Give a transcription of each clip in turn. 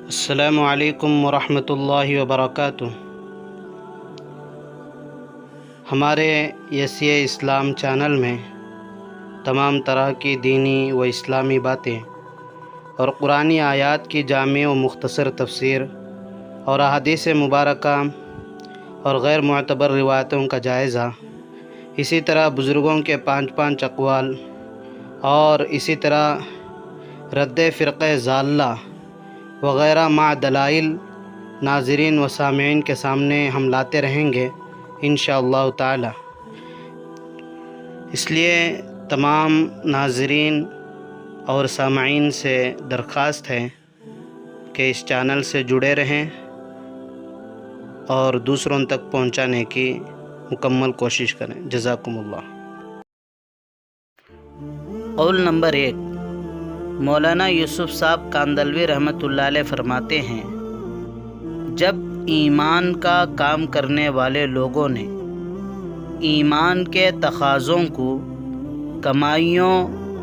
السلام علیکم ورحمۃ اللہ وبرکاتہ۔ ہمارے یسیع اسلام چینل میں تمام طرح کی دینی و اسلامی باتیں اور قرآنی آیات کی جامع و مختصر تفسیر اور احادیث مبارکہ اور غیر معتبر روایتوں کا جائزہ، اسی طرح بزرگوں کے 5 اقوال اور اسی طرح رد فرقہ ضالہ وغیرہ مع دلائل ناظرین و سامعین کے سامنے ہم لاتے رہیں گے انشاءاللہ تعالی۔ اس لیے تمام ناظرین اور سامعین سے درخواست ہے کہ اس چینل سے جڑے رہیں اور دوسروں تک پہنچانے کی مکمل کوشش کریں۔ جزاکم اللہ۔ قول نمبر 1، مولانا یوسف صاحب کاندلوی رحمۃ اللہ علیہ فرماتے ہیں، جب ایمان کا کام کرنے والے لوگوں نے ایمان کے تقاضوں کو کمائیوں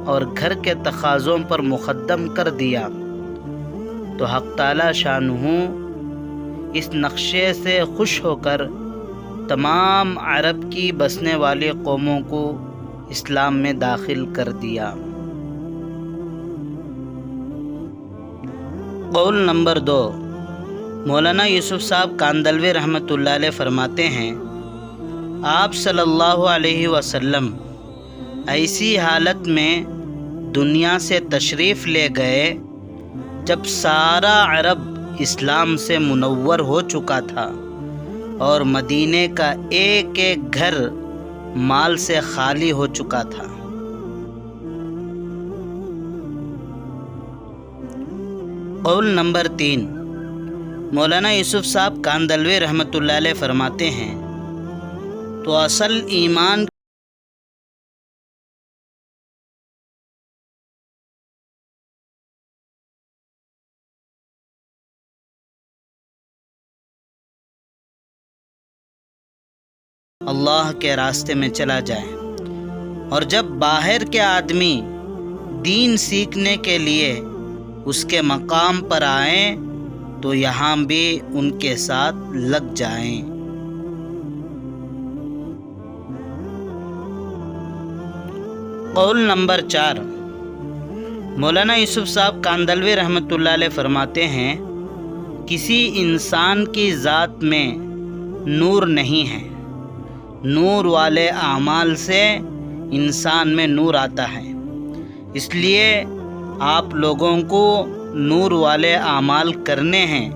اور گھر کے تقاضوں پر مقدم کر دیا تو حق تعالی شانہ اس نقشے سے خوش ہو کر تمام عرب کی بسنے والی قوموں کو اسلام میں داخل کر دیا۔ قول نمبر 2، مولانا یوسف صاحب کاندلوی رحمۃ اللہ علیہ فرماتے ہیں، آپ صلی اللہ علیہ وسلم ایسی حالت میں دنیا سے تشریف لے گئے جب سارا عرب اسلام سے منور ہو چکا تھا اور مدینے کا ایک ایک گھر مال سے خالی ہو چکا تھا۔ قول نمبر 3، مولانا یوسف صاحب کاندلوی رحمۃ اللہ علیہ فرماتے ہیں، تو اصل ایمان اللہ کے راستے میں چلا جائے، اور جب باہر کے آدمی دین سیکھنے کے لیے اس کے مقام پر آئیں تو یہاں بھی ان کے ساتھ لگ جائیں۔ قول نمبر 4، مولانا یوسف صاحب کاندلوی رحمۃ اللہ علیہ فرماتے ہیں، کسی انسان کی ذات میں نور نہیں ہے، نور والے اعمال سے انسان میں نور آتا ہے، اس لیے آپ لوگوں کو نور والے اعمال کرنے ہیں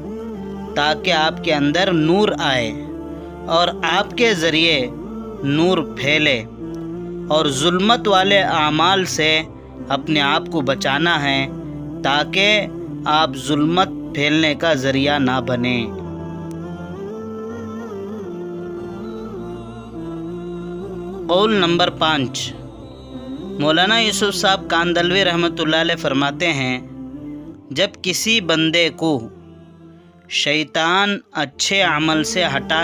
تاکہ آپ کے اندر نور آئے اور آپ کے ذریعے نور پھیلے، اور ظلمت والے اعمال سے اپنے آپ کو بچانا ہے تاکہ آپ ظلمت پھیلنے کا ذریعہ نہ بنیں۔ قول نمبر 5، مولانا یوسف صاحب کاندلوی رحمۃ اللہ علیہ فرماتے ہیں، جب کسی بندے کو شیطان اچھے عمل سے ہٹا